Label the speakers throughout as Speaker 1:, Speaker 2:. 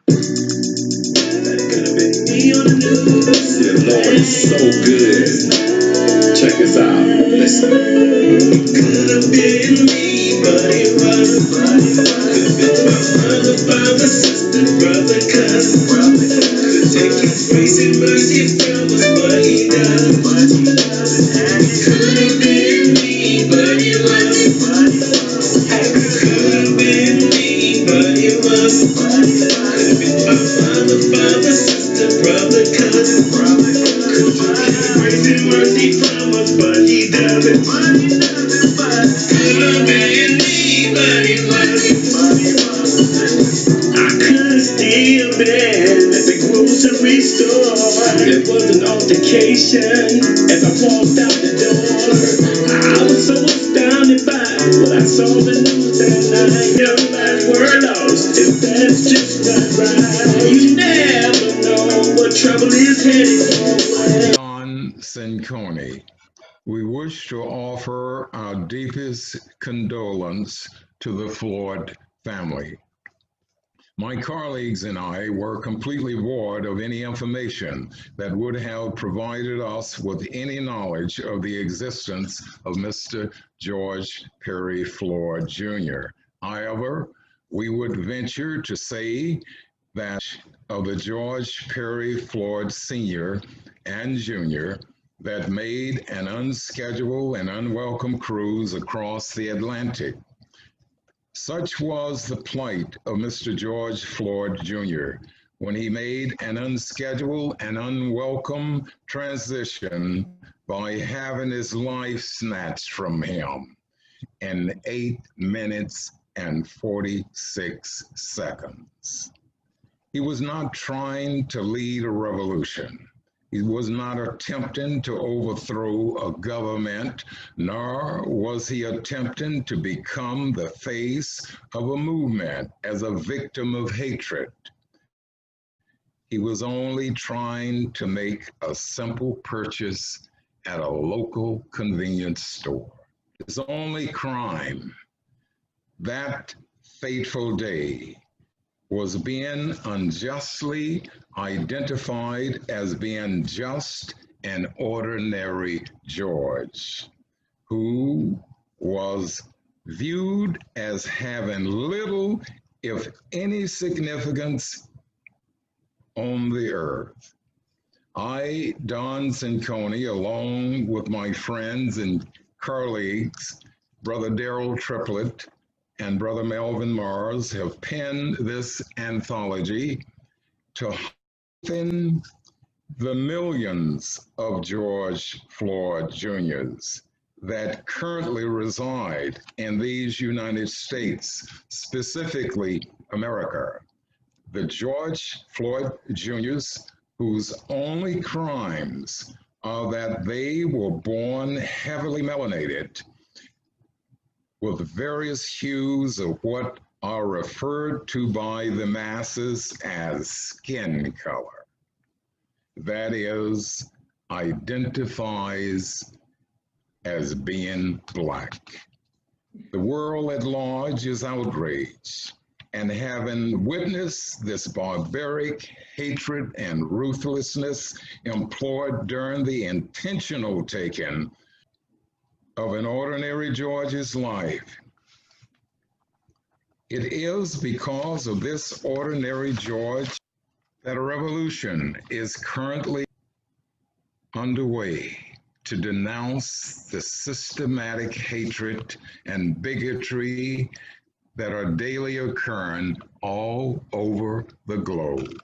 Speaker 1: The Lord is so good. Check this out. Listen. Could have been me, but it wasn't. Could have been my mother, father, sister, brother, cousin. Could take His grace and mercy from us, but He doesn't. Could have been me, but it wasn't. Could have been me, but it wasn't. Could have been my mother, father, sister, brother, cousin. Could take His grace and mercy from us, but He doesn't. Could have been me, but it wasn't. I could have still been at the grocery store. There was an altercation as I walked out the door. I was so astounded by what I saw the news that night. Young lives were lost, and that's just not right. You never know what trouble is headed your way.
Speaker 2: Cincone. We wish to offer our deepest condolence to the Floyd family. My colleagues and I were completely void of any information that would have provided us with any knowledge of the existence of Mr. George Perry Floyd Jr. However, we would venture to say that of the George Perry Floyd Sr. and Jr. that made an unscheduled and unwelcome cruise across the Atlantic. Such was the plight of Mr. George Floyd Jr. when he made an unscheduled and unwelcome transition by having his life snatched from him in 8 minutes and 46 seconds. He was not trying to lead a revolution. He was not attempting to overthrow a government, nor was he attempting to become the face of a movement as a victim of hatred. He was only trying to make a simple purchase at a local convenience store. His only crime that fateful day was being unjustly identified as being just an ordinary George, who was viewed as having little, if any, significance on the earth. I, Don Cincone, along with my friends and colleagues, Brother Daryl Triplett, and Brother Melvin Lars, have penned this anthology to heighten the millions of George Floyd Jr.'s that currently reside in these United States, specifically America. The George Floyd Jr.'s whose only crimes are that they were born heavily melanated, with various hues of what are referred to by the masses as skin color. That is, identifies as being Black. The world at large is outraged, and having witnessed this barbaric hatred and ruthlessness employed during the intentional taking of an ordinary George's life. It is because of this ordinary George that a revolution is currently underway to denounce the systematic hatred and bigotry that are daily occurring all over the globe.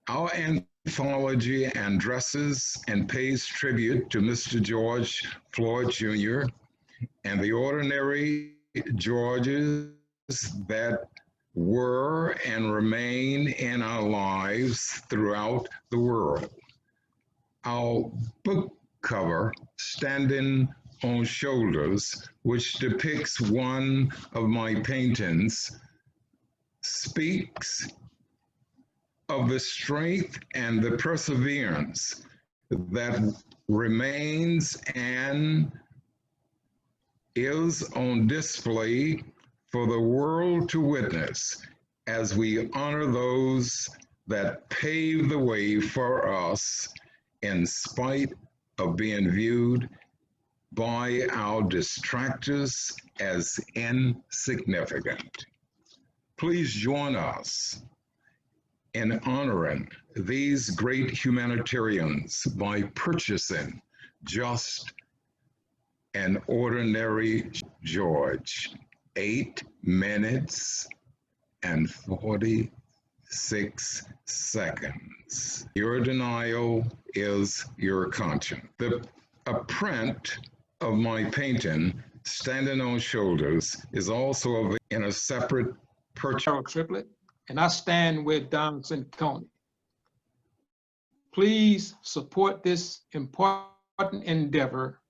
Speaker 2: Our anthology addresses and pays tribute to Mr. George Floyd Jr. and the ordinary Georges that were and remain in our lives throughout the world. Our book cover, Standing on Shoulders, which depicts one of my paintings, speaks of the strength and the perseverance that remains and is on display for the world to witness as we honor those that pave the way for us in spite of being viewed by our distractors as insignificant. Please join us in honoring these great humanitarians by purchasing just an ordinary George. 8 minutes and 46 seconds. Your denial is your conscience. A print of my painting, Standing on Shoulders, is also available in a separate purchase.
Speaker 3: Daryl Triplett, and I stand with Don Cincone. Please support this important endeavor.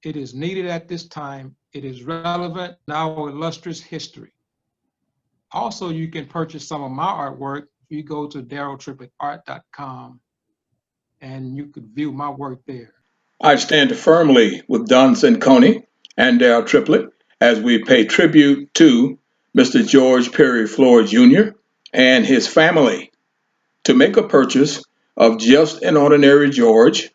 Speaker 3: It is needed at this time. It is relevant in our illustrious history. Also, you can purchase some of my artwork if you go to daryltriplettart.com and you could view my work there.
Speaker 4: I stand firmly with Don Cincone and Daryl Triplett as we pay tribute to Mr. George Perry Floyd Jr. and his family to make a purchase of Just an Ordinary George,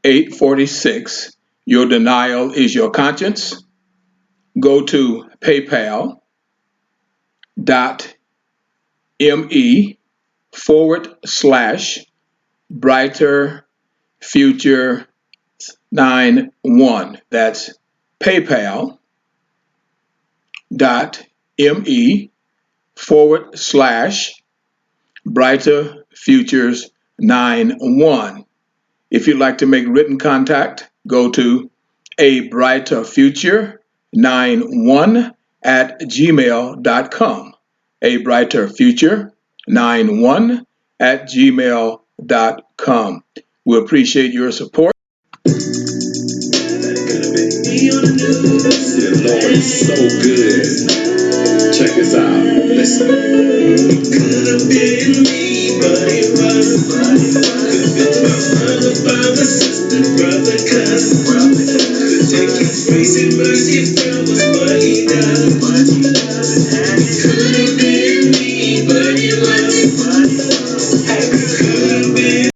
Speaker 4: 846. Your denial is your conscience. Go to paypal.me/brighter future 91. That's paypal.me/brighter futures 91. If you'd like to make written contact, go to abrighterfuture91@gmail.com. abrighterfuture91@gmail.com. We appreciate your support.
Speaker 1: The Lord is so good. Check this out. Listen. Could have been me, but it wasn't. Could have been my mother, father, sister, brother, cousin. Could take his grace and mercy from us, but he doesn't. Could have been